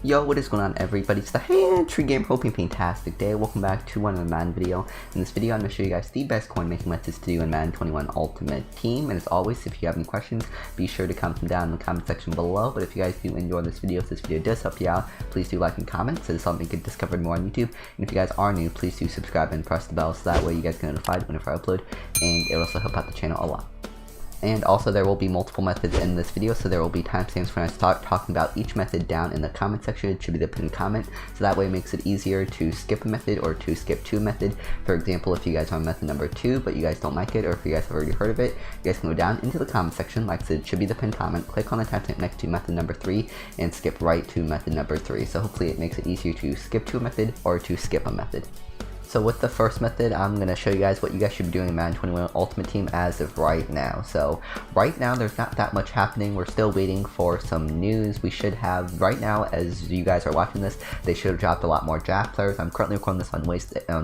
Yo, what is going on everybody? It's the Tree Gamer, hoping fantastic day. Welcome back to another Madden video. In this video, I'm going to show you guys the best coin making methods to do in Madden 21 Ultimate Team. And as always, if you have any questions, be sure to comment them down in the comment section below. But if you guys do enjoy this video, if this video does help you out, please do like and comment so this helps me get discovered more on YouTube. And if you guys are new, please do subscribe and press the bell so that way you guys get notified whenever I upload. And it will also help out the channel a lot. And also there will be multiple methods in this video, so there will be timestamps when I start talking about each method down in the comment section. It should be the pinned comment, so that way it makes it easier to skip a method or to skip to a method. For example, if you guys are on method number 2 but you guys don't like it, or if you guys have already heard of it, you guys can go down into the comment section, like I said, it should be the pinned comment, click on the timestamp next to method number 3 and skip right to method number 3. So hopefully it makes it easier to skip to a method or to skip a method. So with the first method, I'm going to show you guys what you guys should be doing in Madden 21 Ultimate Team as of right now. So right now there's not that much happening. We're still waiting for some news. We should have, right now as you guys are watching this, they should have dropped a lot more draft players. I'm currently recording this on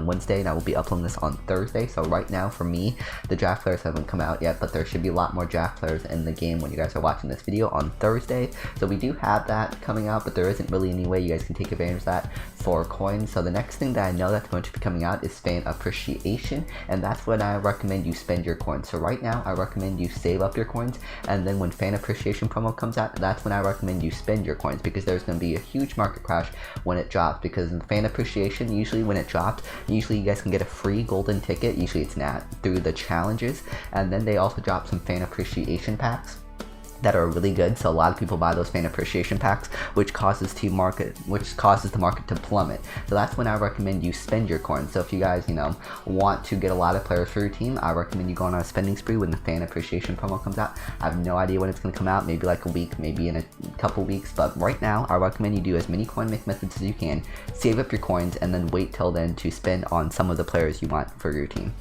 Wednesday and I will be uploading this on Thursday. So right now for me, the draft players haven't come out yet, but there should be a lot more draft players in the game when you guys are watching this video on Thursday. So we do have that coming out, but there isn't really any way you guys can take advantage of that for coins. So the next thing that I know that's going to be coming out is fan appreciation, and that's when I recommend you spend your coins. So right now I recommend you save up your coins, and then when fan appreciation promo comes out, that's when I recommend you spend your coins, because there's going to be a huge market crash when it drops. Because in fan appreciation, usually when it drops, usually you guys can get a free golden ticket. Usually it's not through the challenges, and then they also drop some fan appreciation packs that are really good. So a lot of people buy those fan appreciation packs, which causes the market to plummet. So that's when I recommend you spend your coins. So if you guys, want to get a lot of players for your team, I recommend you going on a spending spree when the fan appreciation promo comes out. I have no idea when it's going to come out, maybe like a week, maybe in a couple weeks, but right now I recommend you do as many coin make methods as you can, save up your coins, and then wait till then to spend on some of the players you want for your team.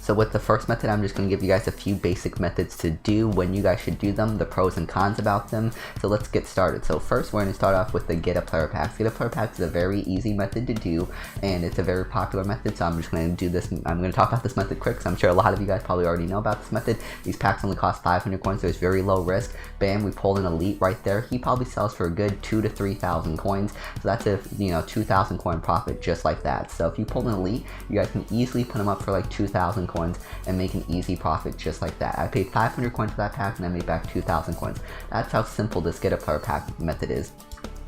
So with the first method, I'm just going to give you guys a few basic methods to do, when you guys should do them, the pros and cons about them. So let's get started. So first we're going to start off with the get a player packs. Get a player packs is a very easy method to do, and it's a very popular method. So I'm just going to do this. I'm going to talk about this method quick, because I'm sure a lot of you guys probably already know about this method. These packs only cost 500 coins, so it's very low risk. Bam, we pulled an elite right there. He probably sells for a good 2,000 to 3,000 coins. So that's a 2,000 coin profit just like that. So if you pull an elite, you guys can easily put him up for like 2,000 coins and make an easy profit just like that. I paid 500 coins for that pack and I made back 2,000 coins. That's how simple this get a player pack method is.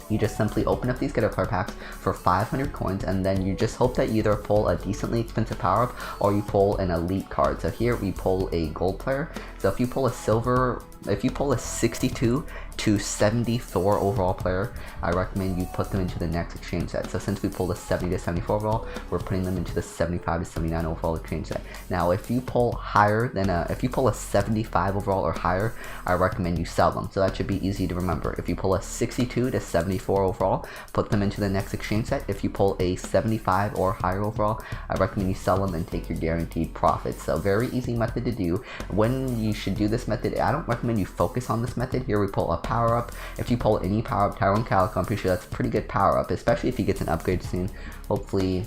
You just simply open up these get a player packs for 500 coins, and then you just hope that you either pull a decently expensive power up or you pull an elite card. So here we pull a gold player. So if you pull a 62 to 74 overall player, I recommend you put them into the next exchange set. So since we pulled a 70 to 74 overall, we're putting them into the 75 to 79 overall exchange set. Now if you pull higher than if you pull a 75 overall or higher, I recommend you sell them. So that should be easy to remember. If you pull a 62 to 74 overall, put them into the next exchange set. If you pull a 75 or higher overall, I recommend you sell them and take your guaranteed profits. So very easy method to do. When you should do this method, I don't recommend you focus on this method. Here we pull a power up. If you pull any power up, Tyrone Calico, I'm pretty sure that's a pretty good power up, especially if he gets an upgrade soon. Hopefully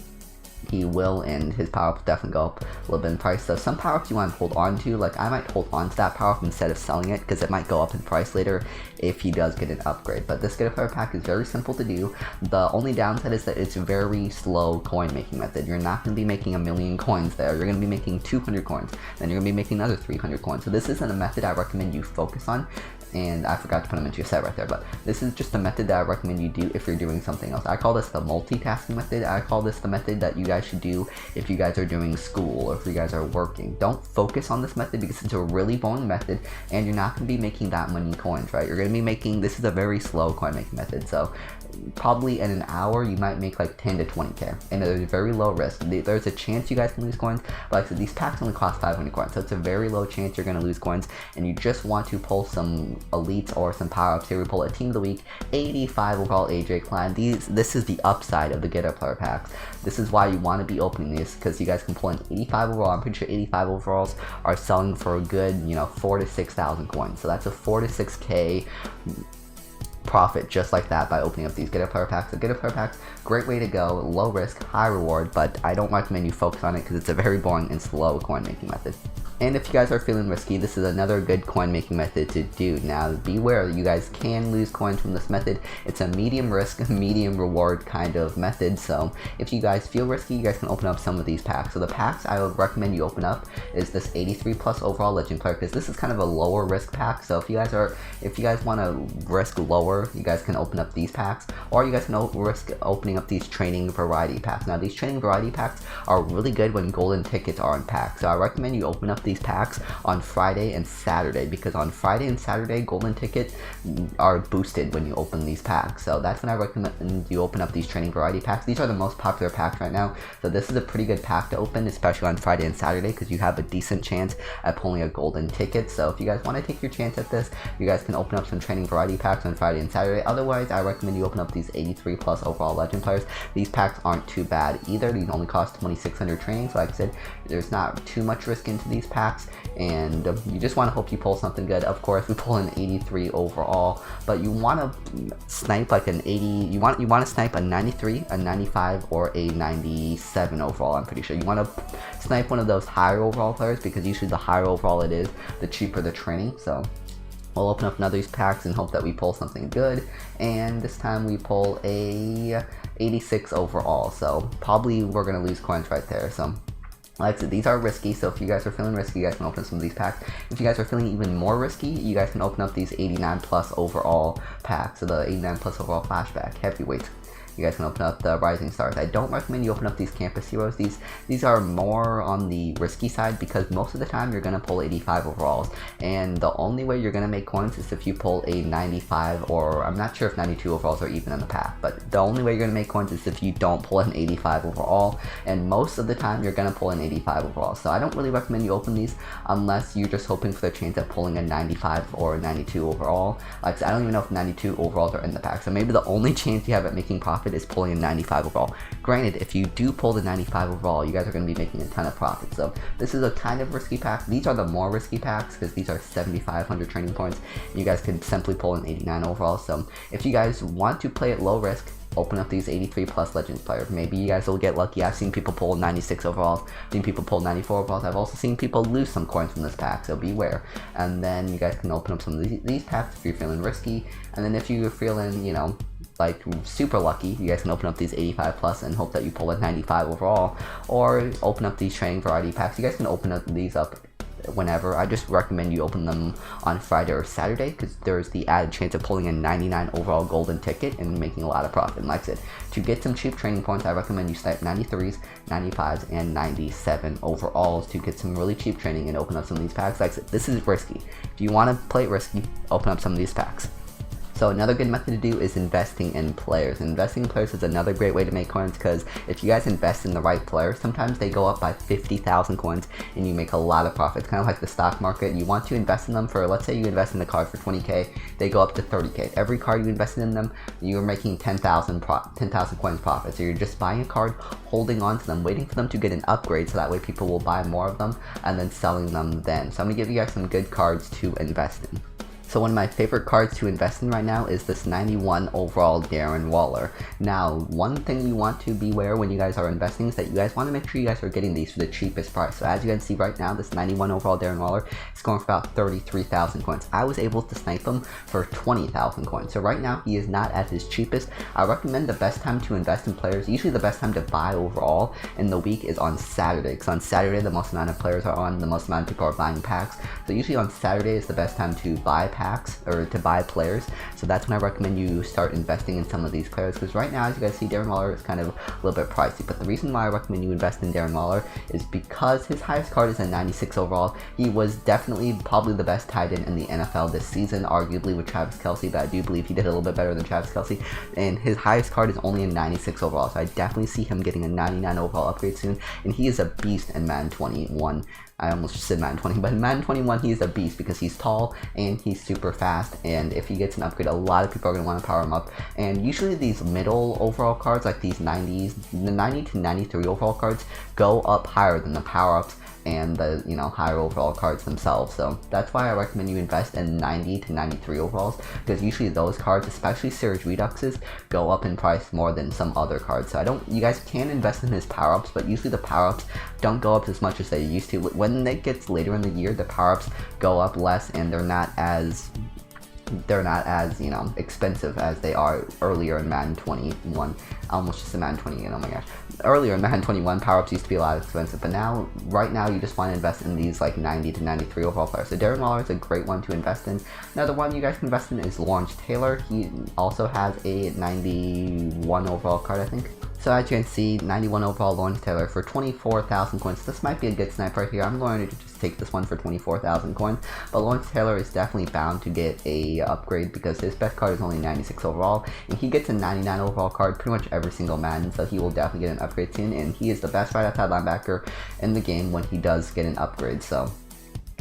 he will, and his power up will definitely go up a little bit in price. So some power ups you want to hold on to, like I might hold on to that power up instead of selling it, because it might go up in price later if he does get an upgrade. But this get a player pack is very simple to do. The only downside is that it's a very slow coin making method. You're not going to be making 1,000,000 coins there. You're going to be making 200 coins, then you're going to be making another 300 coins. So this isn't a method I recommend you focus on. And I forgot to put them into your set right there, but this is just a method that I recommend you do if you're doing something else. I call this the multitasking method. I call this the method that you guys should do if you guys are doing school or if you guys are working. Don't focus on this method because it's a really boring method and you're not going to be making that many coins, right? You're going to be making, this is a very slow coin making method, so probably in an hour you might make like 10 to 20k, and there's very low risk. There's a chance you guys can lose coins, but like I said, these packs only cost 500 coins, so it's a very low chance you're going to lose coins, and you just want to pull some elites or some power ups. Here we pull a team of the week, 85 overall AJ Klein. This is the upside of the get a player packs. This is why you want to be opening these, because you guys can pull an 85 overall. I'm pretty sure 85 overalls are selling for a good 4,000 to 6,000 coins, so that's a 4 to 6k profit just like that by opening up these get a player packs. So get a player packs, great way to go, low risk, high reward, but I don't recommend you focus on it because it's a very boring and slow coin making method. And if you guys are feeling risky, this is another good coin making method to do. Now beware, you guys can lose coins from this method. It's a medium risk, medium reward kind of method. So if you guys feel risky, you guys can open up some of these packs. So the packs I would recommend you open up is this 83 plus overall legend player, because this is kind of a lower risk pack. So if you guys want to risk lower, you guys can open up these packs, or you guys can risk opening up these training variety packs. Now these training variety packs are really good when golden tickets are in packs. So I recommend you open up these packs on Friday and Saturday, because on Friday and Saturday golden tickets are boosted when you open these packs. So that's when I recommend you open up these training variety packs. These are the most popular packs right now, so this is a pretty good pack to open, especially on Friday and Saturday, because you have a decent chance at pulling a golden ticket. So if you guys want to take your chance at this, you guys can open up some training variety packs on Friday and Saturday. Otherwise, I recommend you open up these 83 plus overall legend players. These packs aren't too bad either. These only cost 2,600 training, so like I said, there's not too much risk into these packs, and you just want to hope you pull something good. Of course, we pull an 83 overall, but you want to snipe like an 80. You want to snipe a 93, a 95, or a 97 overall. I'm pretty sure you want to snipe one of those higher overall players, because usually the higher overall it is, the cheaper the training. So we'll open up another of these packs and hope that we pull something good, and this time we pull a 86 overall. So probably we're gonna lose coins right there. So like I said, these are risky, so if you guys are feeling risky, you guys can open some of these packs. If you guys are feeling even more risky, you guys can open up these 89 plus overall packs. So the 89 plus overall flashback heavyweight. You guys can open up the Rising Stars. I don't recommend you open up these Campus Heroes. These are more on the risky side, because most of the time you're going to pull 85 overalls, and the only way you're going to make coins is if you pull a 95, or I'm not sure if 92 overalls are even in the pack, but the only way you're going to make coins is if you don't pull an 85 overall, and most of the time you're going to pull an 85 overall. So I don't really recommend you open these unless you're just hoping for the chance of pulling a 95 or a 92 overall. Like I don't even know if 92 overalls are in the pack, so maybe the only chance you have at making profit is pulling a 95 overall. Granted, if you do pull the 95 overall, you guys are going to be making a ton of profit. So this is a kind of risky pack. These are the more risky packs, because these are 7,500 training points. You guys can simply pull an 89 overall. So if you guys want to play at low risk, open up these 83 plus legends players. Maybe you guys will get lucky. I've seen people pull 96 overalls, I've seen people pull 94 overalls. I've also seen people lose some coins from this pack, so beware. And then you guys can open up some of these packs if you're feeling risky. And then if you're feeling, you know, like super lucky, you guys can open up these 85 plus and hope that you pull a 95 overall, or open up these training variety packs. You guys can open up these up whenever. I just recommend you open them on Friday or Saturday, because there's the added chance of pulling a 99 overall golden ticket and making a lot of profit. And like I said, to get some cheap training points, I recommend you snipe 93s, 95s, and 97 overalls to get some really cheap training and open up some of these packs. Like I said, this is risky. If you want to play it risky, open up some of these packs. So another good method to do is investing in players. Investing in players is another great way to make coins, because if you guys invest in the right players, sometimes they go up by 50,000 coins and you make a lot of profits. Kind of like the stock market. You want to invest in them for, let's say you invest in a card for 20k, they go up to 30k. Every card you invested in them, you're making 10,000 coins profit. So you're just buying a card, holding on to them, waiting for them to get an upgrade, so that way people will buy more of them, and then selling them then. So I'm going to give you guys some good cards to invest in. So one of my favorite cards to invest in right now is this 91 overall Darren Waller. Now, one thing you want to beware when you guys are investing is that you guys want to make sure you guys are getting these for the cheapest price. So as you guys see right now, this 91 overall Darren Waller is going for about 33,000 coins. I was able to snipe him for 20,000 coins. So right now, he is not at his cheapest. I recommend the best time to invest in players, usually the best time to buy overall in the week is on Saturday. Because on Saturday, the most amount of players are on, the most amount of people are buying packs. So usually on Saturday is the best time to buy packs, or to buy players. So that's when I recommend you start investing in some of these players, because right now, as you guys see, Darren Waller is kind of a little bit pricey. But the reason why I recommend you invest in Darren Waller is because his highest card is a 96 overall. He was definitely probably the best tight end in the NFL this season, arguably with Travis Kelce, but I do believe he did a little bit better than Travis Kelce. And his highest card is only a 96 overall, so I definitely see him getting a 99 overall upgrade soon. And he is a beast in Madden 21. I almost just said Madden 20, but in Madden 21, he is a beast because he's tall and he's super fast. And if he gets an upgrade, a lot of people are going to want to power him up. And usually these middle overall cards, like these 90s, the 90 to 93 overall cards, go up higher than the power-ups and the, you know, higher overall cards themselves. So that's why I recommend you invest in 90 to 93 overalls, because usually those cards, especially Surge Reduxes, go up in price more than some other cards. So you guys can invest in his power-ups, but usually the power-ups don't go up as much as they used to. When when it gets later in the year, the power-ups go up less and they're not as you know, expensive as they are earlier in Madden 21. I almost just said Madden 20 again, oh my gosh. Earlier in Madden 21, power-ups used to be a lot expensive, but now, right now, you just want to invest in these like 90 to 93 overall players. So Darren Waller is a great one to invest in. Another one you guys can invest in is Lawrence Taylor. He also has a 91 overall card, I think. So as you can see, 91 overall Lawrence Taylor for 24,000 coins. This might be a good snipe right here. I'm going to just take this one for 24,000 coins. But Lawrence Taylor is definitely bound to get a upgrade because his best card is only 96 overall. And he gets a 99 overall card pretty much every single Madden. So he will definitely get an upgrade soon. And he is the best right outside linebacker in the game when he does get an upgrade. So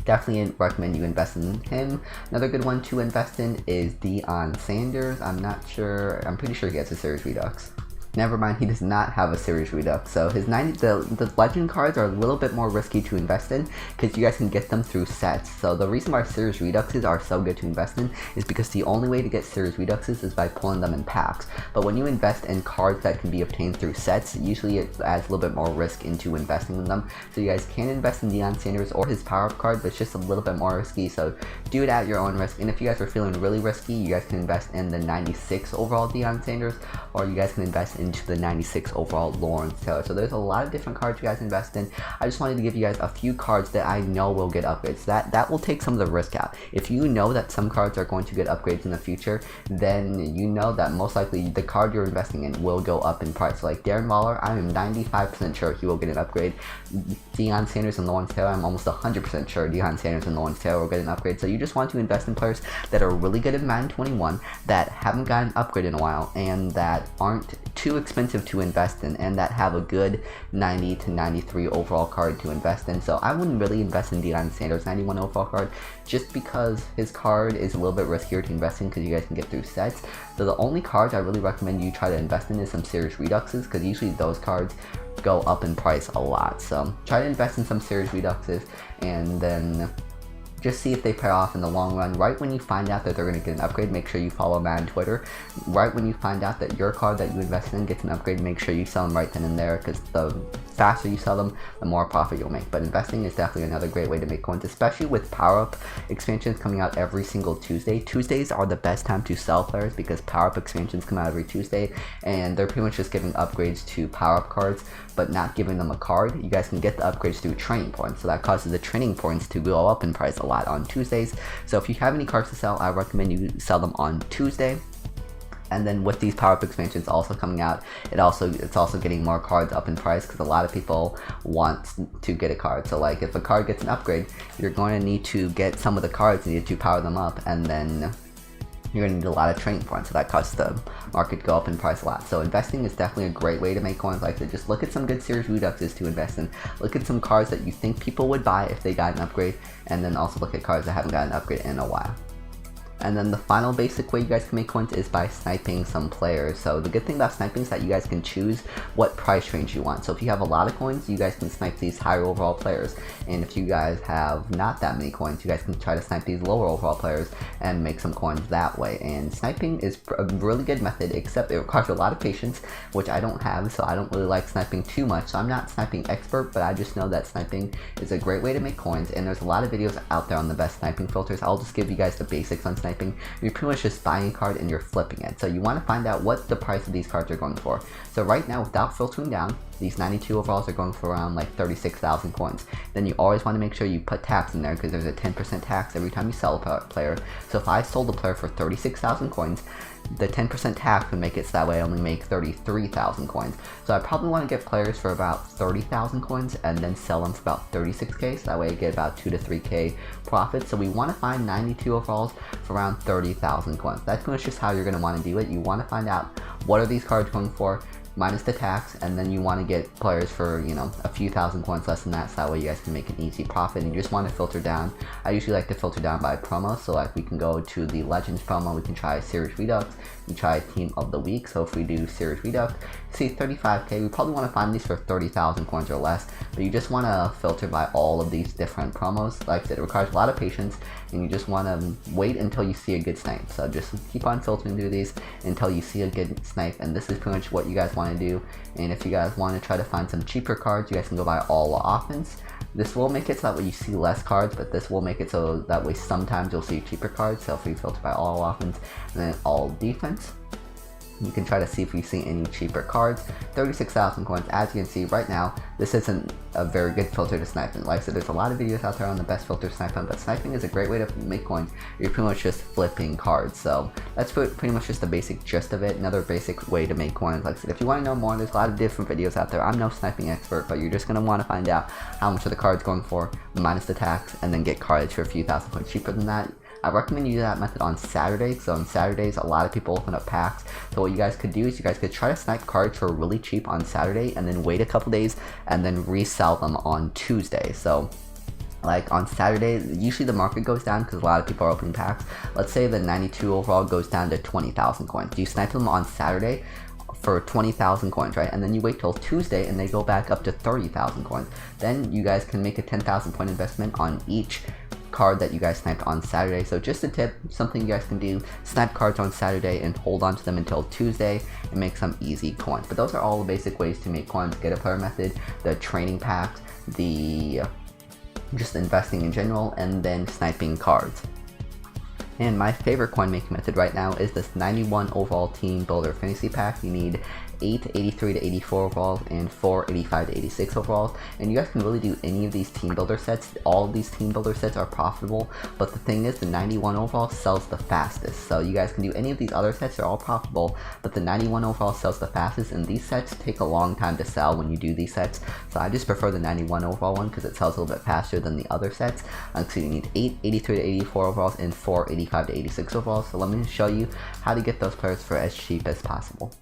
definitely recommend you invest in him. Another good one to invest in is Dion Sanders. I'm pretty sure he has a Series Redux. Never mind, he does not have a Series Redux. So his the legend cards are a little bit more risky to invest in because you guys can get them through sets. So the reason why Series Reduxes are so good to invest in is because the only way to get Series Reduxes is by pulling them in packs. But when you invest in cards that can be obtained through sets, usually it adds a little bit more risk into investing in them. So you guys can invest in Dion Sanders or his power-up card, but it's just a little bit more risky. So do it at your own risk. And if you guys are feeling really risky, you guys can invest in the 96 overall Dion Sanders, or you guys can invest into the 96 overall Lawrence Taylor. So there's a lot of different cards you guys invest in. I just wanted to give you guys a few cards that I know will get upgrades. That will take some of the risk out. If you know that some cards are going to get upgrades in the future, then you know that most likely the card you're investing in will go up in price. So like Darren Waller, I am 95% sure he will get an upgrade. Dion Sanders and Lawrence Taylor, I'm almost 100% sure Dion Sanders and Lawrence Taylor will get an upgrade. So you just want to invest in players that are really good in Madden 21, that haven't got an upgrade in a while, and that aren't too expensive to invest in, and that have a good 90 to 93 overall card to invest in. So I wouldn't really invest in Dion Sanders 91 overall card just because his card is a little bit riskier to invest in because you guys can get through sets. So the only cards I really recommend you try to invest in is some Series Reduxes, because usually those cards go up in price a lot. So try to invest in some Series Reduxes and then just see if they pay off in the long run. Right when you find out that they're going to get an upgrade, make sure you follow Madden Twitter. Right when you find out that your card that you invested in gets an upgrade, make sure you sell them right then and there, because the faster you sell them, the more profit you'll make. But investing is definitely another great way to make coins, especially with power-up expansions coming out every single Tuesday. Tuesdays are the best time to sell players because power-up expansions come out every Tuesday, and they're pretty much just giving upgrades to power-up cards, but not giving them a card. You guys can get the upgrades through training points, so that causes the training points to go up in price a lot on Tuesdays. So if you have any cards to sell, I recommend you sell them on Tuesday. And then with these power-up expansions also coming out, it's also getting more cards up in price because a lot of people want to get a card. So like if a card gets an upgrade, you're going to need to get some of the cards needed to power them up, and then you're going to need a lot of training points, so that causes the market to go up in price a lot. So investing is definitely a great way to make coins like that. Just look at some good Series Reduxes to invest in. Look at some cards that you think people would buy if they got an upgrade, and then also look at cards that haven't got an upgrade in a while. And then the final basic way you guys can make coins is by sniping some players. So the good thing about sniping is that you guys can choose what price range you want. So if you have a lot of coins, you guys can snipe these higher overall players. And if you guys have not that many coins, you guys can try to snipe these lower overall players and make some coins that way. And sniping is a really good method, except it requires a lot of patience, which I don't have, so I don't really like sniping too much. So I'm not sniping expert, but I just know that sniping is a great way to make coins, and there's a lot of videos out there on the best sniping filters. I'll just give you guys the basics on sniping. You're pretty much just buying a card and you're flipping it. So you want to find out what the price of these cards are going for. So right now, without filtering down, these 92 overalls are going for around like 36,000 coins. Then you always want to make sure you put tax in there, because there's a 10% tax every time you sell a player. So if I sold a player for 36,000 coins, the 10% tax would make it so that way I only make 33,000 coins. So I probably want to get players for about 30,000 coins and then sell them for about 36k, so that way I get about 2 to 3k profit. So we want to find 92 overalls for around 30,000 coins. That's pretty much just how you're going to want to do it. You want to find out what are these cards going for, minus the tax, and then you want to get players for, you know, a few thousand coins less than that, so that way you guys can make an easy profit. And you just want to filter down. I usually like to filter down by promo, so like we can go to the Legends promo, we can try Series Redux, we try Team of the Week. So if we do Series Redux, see 35k, we probably want to find these for 30,000 coins or less, but you just want to filter by all of these different promos. Like I said, it requires a lot of patience, and you just want to wait until you see a good snipe. So just keep on filtering through these until you see a good snipe, and this is pretty much what you guys want to do. And if you guys want to try to find some cheaper cards, you guys can go buy all offense. This will make it so that way you see less cards, but this will make it so that way sometimes you'll see cheaper cards. So if we filter by all offense and then all defense, you can try to see if we see any cheaper cards. 36,000 coins. As you can see right now, this isn't a very good filter to snipe in. Like I said, there's a lot of videos out there on the best filter to snipe on, but sniping is a great way to make coins. You're pretty much just flipping cards. So that's pretty much just the basic gist of it. Another basic way to make coins. Like I said, if you want to know more, there's a lot of different videos out there. I'm no sniping expert, but you're just going to want to find out how much are the cards going for, minus the tax, and then get cards for a few thousand coins cheaper than that. I recommend you do that method on Saturday. So on Saturdays, a lot of people open up packs. So what you guys could do is you guys could try to snipe cards for really cheap on Saturday and then wait a couple days and then resell them on Tuesday. So like on Saturday, usually the market goes down because a lot of people are opening packs. Let's say the 92 overall goes down to 20,000 coins. You snipe them on Saturday for 20,000 coins, right? And then you wait till Tuesday and they go back up to 30,000 coins. Then you guys can make a 10,000 point investment on each card that you guys sniped on Saturday. So just a tip, something you guys can do, snipe cards on Saturday and hold on to them until Tuesday and make some easy coins. But those are all the basic ways to make coins. Get a player method, the training packs, the just investing in general, and then sniping cards. And my favorite coin making method right now is this 91 overall team builder fantasy pack. You need 8 83 to 84 overalls and 4 85 to 86 overalls, and you guys can really do any of these team builder sets. All of these team builder sets are profitable, but the thing is the 91 overall sells the fastest. So you guys can do any of these other sets, they're all profitable, but the 91 overall sells the fastest, and these sets take a long time to sell when you do these sets. So I just prefer the 91 overall one because it sells a little bit faster than the other sets. So you need 8 83 to 84 overalls and 4 85 to 86 overalls. So let me show you how to get those players for as cheap as possible.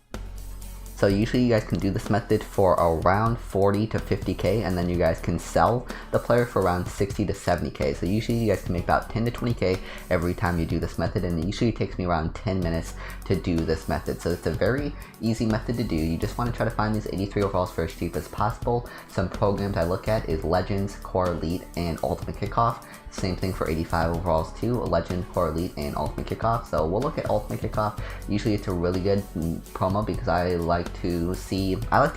So usually you guys can do this method for around 40 to 50k, and then you guys can sell the player for around 60 to 70k. So usually you guys can make about 10 to 20k every time you do this method, and it usually takes me around 10 minutes to do this method. So it's a very easy method to do. You just want to try to find these 83 overalls for as cheap as possible. Some programs I look at is Legends, Core Elite, and Ultimate Kickoff. Same thing for 85 overalls too, Legend, Core Elite, and Ultimate Kickoff. So we'll look at Ultimate Kickoff. Usually it's a really good promo because I like to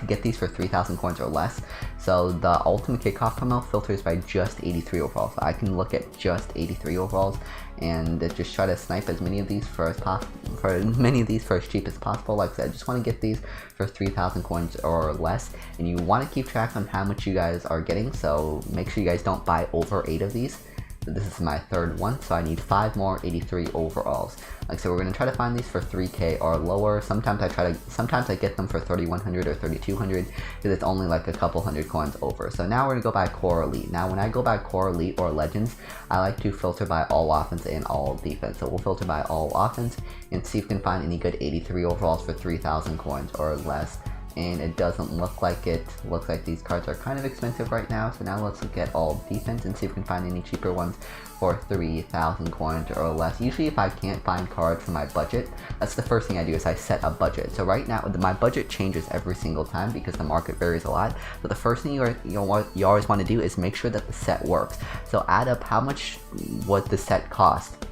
get these for 3,000 coins or less. So the Ultimate Kickoff promo filters by just 83 overalls. So I can look at just 83 overalls and just try to snipe as many of these for as cheap as possible. Like I said, I just want to get these for 3,000 coins or less, and you want to keep track on how much you guys are getting. So make sure you guys don't buy over 8 of these. So this is my third one, so I need 5 more 83 overalls. Like so, we're gonna try to find these for 3k or lower. Sometimes I get them for 3,100 or 3,200 because it's only like a couple hundred coins over. So now we're gonna go by Core Elite. Now when I go by Core Elite or Legends, I like to filter by all offense and all defense. So we'll filter by all offense and see if we can find any good 83 overalls for 3,000 coins or less. And it doesn't look like it. Looks like these cards are kind of expensive right now. So now let's look at all defense and see if we can find any cheaper ones for 3,000 coins or less. Usually if I can't find cards for my budget, that's the first thing I do is I set a budget. So right now my budget changes every single time because the market varies a lot. But the first thing you always want to do is make sure that the set works. So add up how much would the set cost.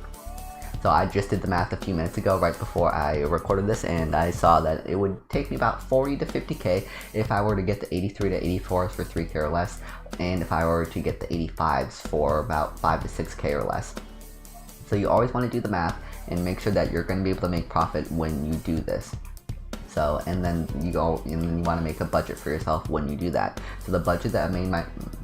So I just did the math a few minutes ago right before I recorded this, and I saw that it would take me about 40 to 50k if I were to get the 83 to 84s for 3k or less, and if I were to get the 85s for about 5 to 6k or less. So you always want to do the math and make sure that you're going to be able to make profit when you do this. So, and then you want to make a budget for yourself when you do that. So the budget that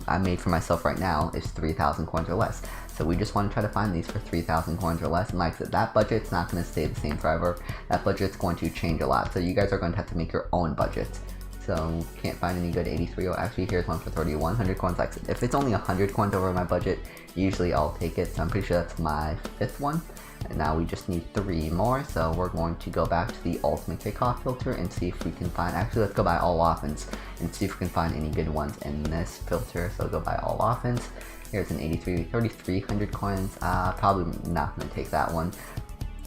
I made for myself right now is 3,000 coins or less. So we just want to try to find these for 3,000 coins or less. And like I said, that budget's not going to stay the same forever. That budget's going to change a lot. So you guys are going to have to make your own budgets. So can't find any good 83. Oh, actually, here's one for 3,100 coins. Like I said, if it's only 100 coins over my budget, usually I'll take it. So I'm pretty sure that's my 5th one. And now we just need 3 more, so we're going to go back to the Ultimate Kickoff filter and see if we can find, actually let's go by all offense and see if we can find any good ones in this filter. So go by all offense. Here's an 3,300 coins, probably not going to take that one.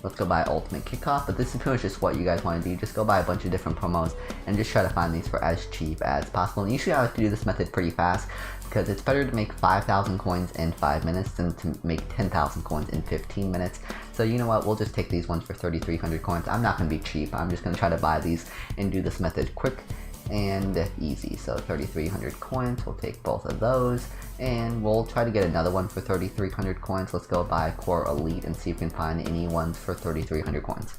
Let's go by Ultimate Kickoff, but this is pretty much just what you guys want to do. Just go buy a bunch of different promos and just try to find these for as cheap as possible. And usually I like to do this method pretty fast because it's better to make 5,000 coins in 5 minutes than to make 10,000 coins in 15 minutes. So you know what, we'll just take these ones for 3,300 coins. I'm not going to be cheap. I'm just going to try to buy these and do this method quick and easy. So 3,300 coins, we'll take both of those, and we'll try to get another one for 3,300 coins. Let's go buy Core Elite and see if we can find any ones for 3,300 coins.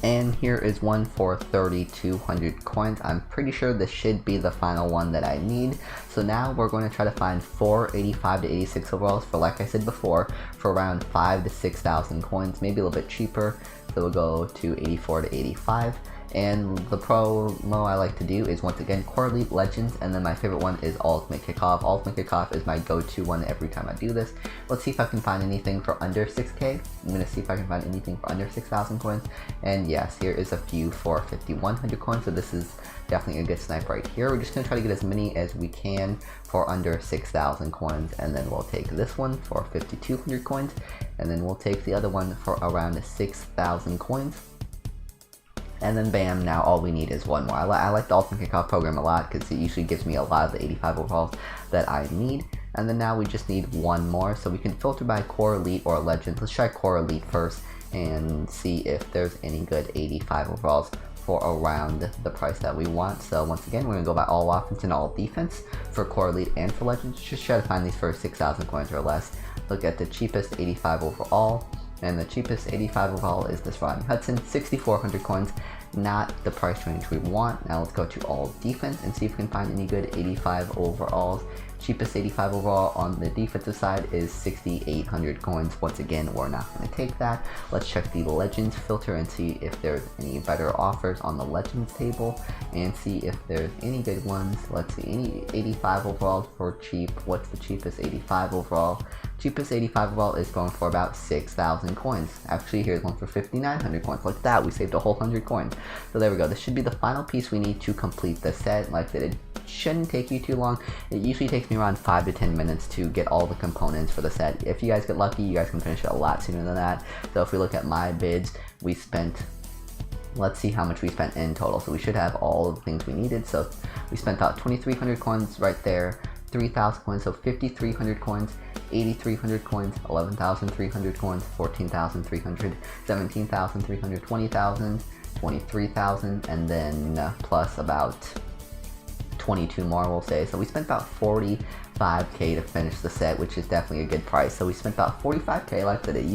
And here is one for 3,200 coins. I'm pretty sure this should be the final one that I need. So now we're going to try to find 485 to 86 overalls for, like I said before, for around 5,000 to 6,000 coins, maybe a little bit cheaper. So we'll go to 84 to 85. And the promo I like to do is, once again, Core Elite, Legends, and then my favorite one is Ultimate Kickoff. Ultimate Kickoff is my go-to one every time I do this. Let's see if I can find anything for under 6k. I'm going to see if I can find anything for under 6,000 coins. And yes, here is a few for 5,100 coins, so this is definitely a good snipe right here. We're just going to try to get as many as we can for under 6,000 coins, and then we'll take this one for 5,200 coins, and then we'll take the other one for around 6,000 coins. And then bam, now all we need is one more. I like the Ultimate Kickoff program a lot because it usually gives me a lot of the 85 overalls that I need. And then now we just need one more, so we can filter by Core Elite or Legends. Let's try Core Elite first and see if there's any good 85 overalls for around the price that we want. So once again, we're going to go by all offense and all defense for Core Elite and for Legends. Just try to find these for 6,000 coins or less. Look at the cheapest 85 overall. And the cheapest 85 overall is this Rodney Hudson, 6,400 coins, not the price range we want. Now let's go to all defense and see if we can find any good 85 overalls. Cheapest 85 overall on the defensive side is 6,800 coins. Once again, we're not going to take that. Let's check the Legends filter and see if there's any better offers on the Legends table and see if there's any good ones. Let's see, any 85 overalls for cheap. What's the cheapest 85 overall? Cheapest 85 overall is going for about 6,000 coins. Actually, here's one for 5,900 coins. Like that, we saved a whole 100 coins. So there we go. This should be the final piece we need to complete the set. Like that, it shouldn't take you too long. It usually takes me around 5 to 10 minutes to get all the components for the set. If you guys get lucky, you guys can finish it a lot sooner than that. So if we look at my bids, we spent, let's see how much we spent in total. So we should have all of the things we needed. So we spent about 2,300 coins right there, 3,000 coins, so 5,300 coins, 8,300 coins, 11,300 coins, 14,300, 17,300, 20,000, 23,000, and then plus about 22 more, we'll say. So we spent about 45k to finish the set, which is definitely a good price. So we spent about 45k. Like that, it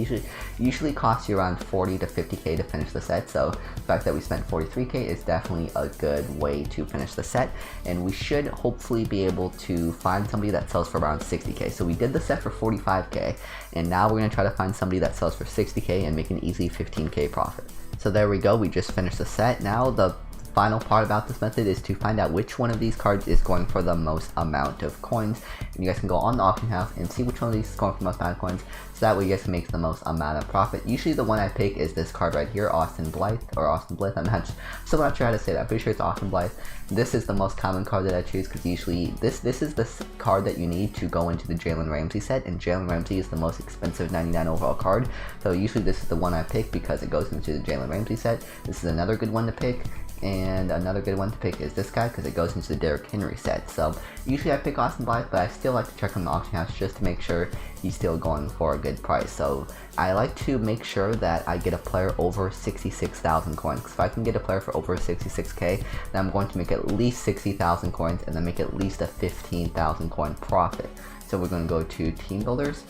usually costs you around 40 to 50k to finish the set. So the fact that we spent 43k is definitely a good way to finish the set, and we should hopefully be able to find somebody that sells for around 60k. So we did the set for 45k, and now we're going to try to find somebody that sells for 60k and make an easy 15k profit. So there we go, we just finished the set. Now the final part about this method is to find out which one of these cards is going for the most amount of coins, and you guys can go on the auction house and see which one of these is going for the most amount of coins, so that way you guys can make the most amount of profit. Usually the one I pick is this card right here, Austin Blythe, or Austin Blythe. I'm still not sure how to say that. I'm pretty sure it's Austin Blythe. This is the most common card that I choose because usually this is the card that you need to go into the Jalen Ramsey set, and Jalen Ramsey is the most expensive 99 overall card. So usually this is the one I pick because it goes into the Jalen Ramsey set. This is another good one to pick. And another good one to pick is this guy because it goes into the Derrick Henry set. So usually I pick Austin Blythe, but I still like to check on the auction house just to make sure he's still going for a good price. So I like to make sure that I get a player over 66,000 coins. If I can get a player for over 66k, then I'm going to make at least 60,000 coins and then make at least a 15,000 coin profit. So we're going to go to Team Builders,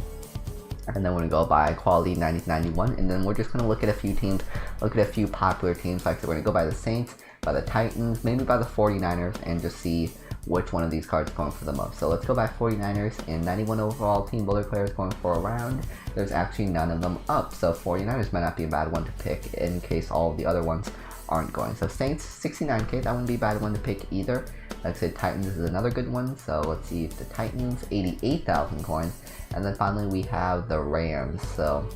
and then we're going to go by quality 90-91, and then we're just going to look at a few teams, look at a few popular teams. Like, so we're going to go by the Saints, by the Titans, maybe by the 49ers, and just see which one of these cards is going for the most. So let's go by 49ers, and 91 overall Team Builder players going for a round. There's actually none of them up, so 49ers might not be a bad one to pick in case all of the other ones aren't going. So Saints, 69k, that wouldn't be a bad one to pick either. Like I said, Titans is another good one, so let's see if the Titans, 88,000 coins. And then finally we have the Rams. So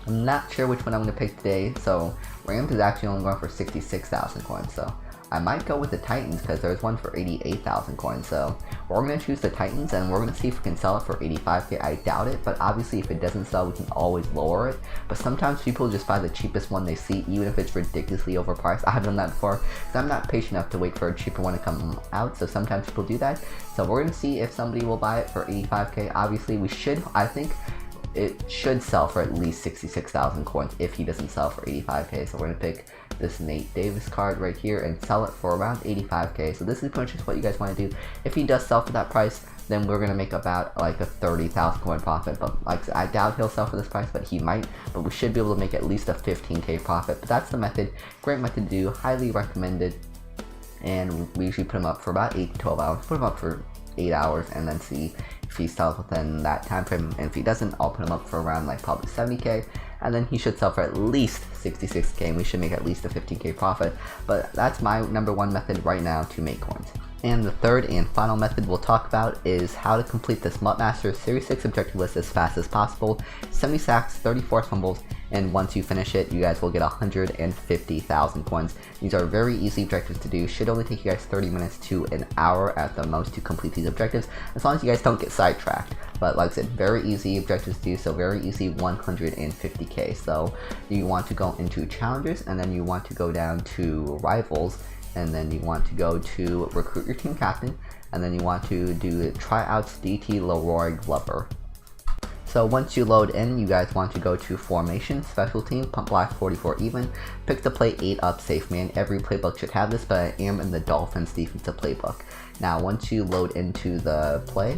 I'm not sure which one I'm going to pick today. So Rams is actually only going for 66,000 coins. So I might go with the Titans because there's one for 88,000 coins. So we're going to choose the Titans, and we're going to see if we can sell it for 85k. I doubt it, but obviously if it doesn't sell, we can always lower it. But sometimes people just buy the cheapest one they see, even if it's ridiculously overpriced. I've done that before because I'm not patient enough to wait for a cheaper one to come out. So sometimes people do that. So we're going to see if somebody will buy it for 85k. Obviously we should, I think it should sell for at least 66,000 coins if he doesn't sell for 85k. So we're going to pick this Nate Davis card right here and sell it for around 85k. So this is pretty much just what you guys want to do. If he does sell for that price, then we're gonna make about like a 30,000 coin profit. But like I doubt he'll sell for this price, but he might. But we should be able to make at least a 15k profit. But that's the method. Great method to do. Highly recommended. And we usually put him up for about 8 to 12 hours. Put him up for 8 hours and then see if he sells within that time frame. And if he doesn't, I'll put him up for around like probably 70k. And then he should sell for at least 66k, and we should make at least a 15k profit. But that's my #1 method right now to make coins. And the third and final method we'll talk about is how to complete this Master Series 6 objective list as fast as possible. 70 sacks, 34 fumbles, and once you finish it, you guys will get 150,000 coins. These are very easy objectives to do. Should only take you guys 30 minutes to an hour at the most to complete these objectives, as long as you guys don't get sidetracked. But like I said, very easy objectives to do, so very easy 150k. So you want to go into challenges, and then you want to go down to rivals, and then you want to go to recruit your team captain, and then you want to do tryouts DT Leroy Glover. So once you load in, you guys want to go to formation, special team, pump block 44 even, pick the play 8 up safe man. Every playbook should have this, but I am in the Dolphins defensive playbook. Now once you load into the play,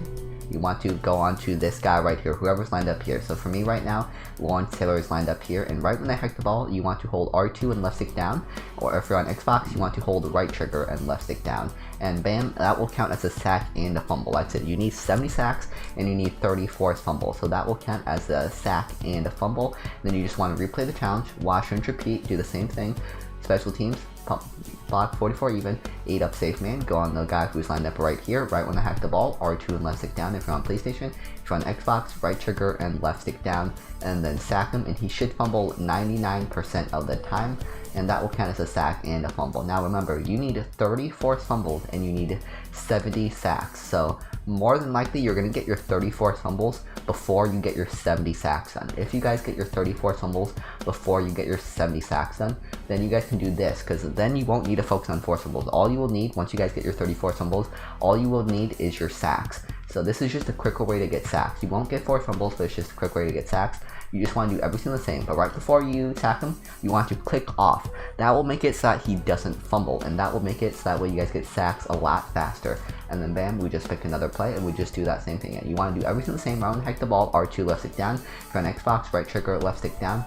you want to go on to this guy right here, whoever's lined up here. So for me right now, Lawrence Taylor is lined up here, and right when I hike the ball, you want to hold R2 and left stick down, or if you're on Xbox, you want to hold the right trigger and left stick down, and bam, that will count as a sack and a fumble. Like I said, you need 70 sacks and you need 30 forced fumbles, so that will count as a sack and a fumble. Then you just want to replay the challenge, wash, rinse, repeat, do the same thing. Special teams, pump block 44 even, 8 up safe man, go on the guy who's lined up right here, right when I hack the ball, R2 and left stick down if you're on PlayStation. If you're on Xbox, right trigger and left stick down, and then sack him, and he should fumble 99% of the time, and that will count as a sack and a fumble. Now remember, you need 30 forced fumbles and you need 70 sacks, so more than likely you're going to get your 30 forced fumbles before you get your 70 sacks done. If you guys get your 30 forced fumbles before you get your 70 sacks done, then you guys can do this, because then you won't need to focus on forced fumbles. All you will need, once you guys get your 30 forced fumbles, all you will need is your sacks. So this is just a quicker way to get sacks. You won't get forced fumbles, but it's just a quick way to get sacks. You just want to do everything the same, but right before you sack him, you want to click off. That will make it so that he doesn't fumble, and that will make it so that way you guys get sacks a lot faster. And then bam, we just pick another play, and we just do that same thing. And you want to do everything the same. Round hike the ball, R2 left stick down. If you're on Xbox, right trigger, left stick down.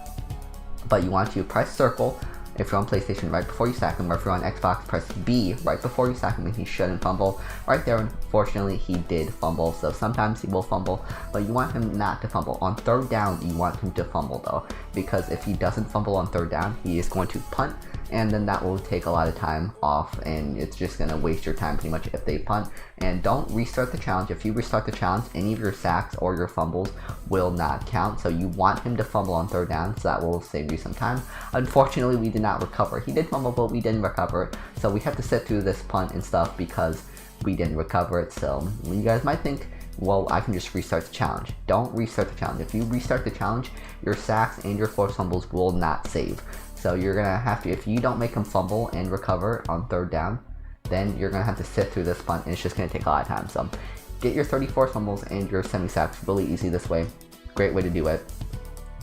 But you want to press circle if you're on PlayStation right before you sack him, or if you're on Xbox, press B right before you sack him, and he shouldn't fumble. Right there, unfortunately, he did fumble, so sometimes he will fumble, but you want him not to fumble. On third down, you want him to fumble though, because if he doesn't fumble on third down, he is going to punt, and then that will take a lot of time off, and it's just going to waste your time pretty much if they punt. And don't restart the challenge. If you restart the challenge, any of your sacks or your fumbles will not count, so you want him to fumble on third down, so that will save you some time. Unfortunately, we did not recover. He did fumble, but we didn't recover it, so we have to sit through this punt and stuff because we didn't recover it. So you guys might think, well, I can just restart the challenge. Don't restart the challenge. If you restart the challenge, your sacks and your forced fumbles will not save. So you're gonna have to, if you don't make him fumble and recover on third down, then you're gonna have to sit through this punt, and it's just gonna take a lot of time. So get your 34 fumbles and your 70 sacks really easy this way. Great way to do it.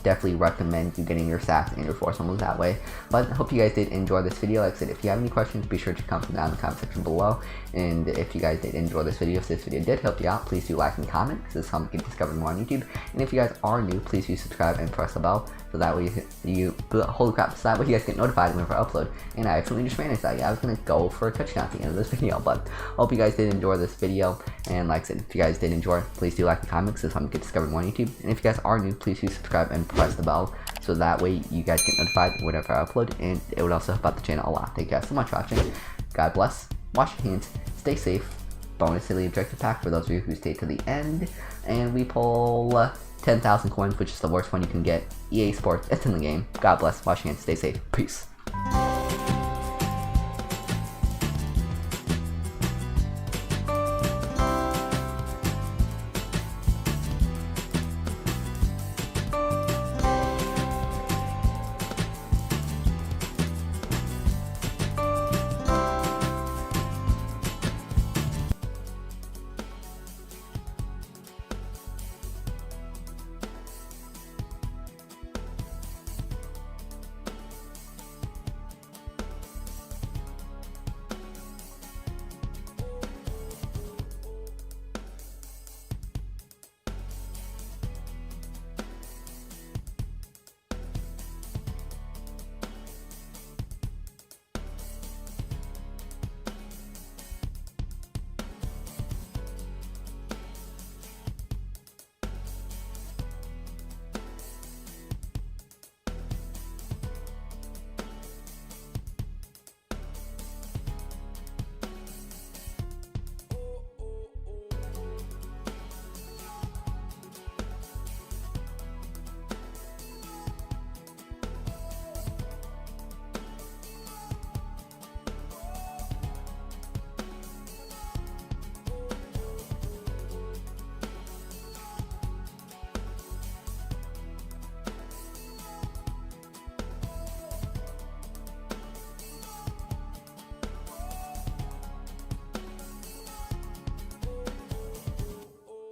Definitely recommend you getting your sacks and your forced fumbles that way. But I hope you guys did enjoy this video. Like I said, if you have any questions, be sure to comment down in the comment section below. And if you guys did enjoy this video, if this video did help you out, please do like and comment, because this helps get discovered more on YouTube. And if you guys are new, please do subscribe and press the bell, so that way holy crap, so that way you guys get notified whenever I upload. And I actually just managed that. I was gonna go for a touchdown at the end of this video, but hope you guys did enjoy this video. And like I said, if you guys did enjoy, please do like and comment, because this helps get discovered more on YouTube. And if you guys are new, please do subscribe and press the bell, so that way you guys get notified whenever I upload, and it would also help out the channel a lot. Thank you guys so much for watching. God bless, wash your hands, stay safe. Bonus daily objective pack for those of you who stay to the end, and we pull 10,000 coins, which is the worst one you can get. EA Sports, it's in the game. God bless, wash your hands, stay safe, peace.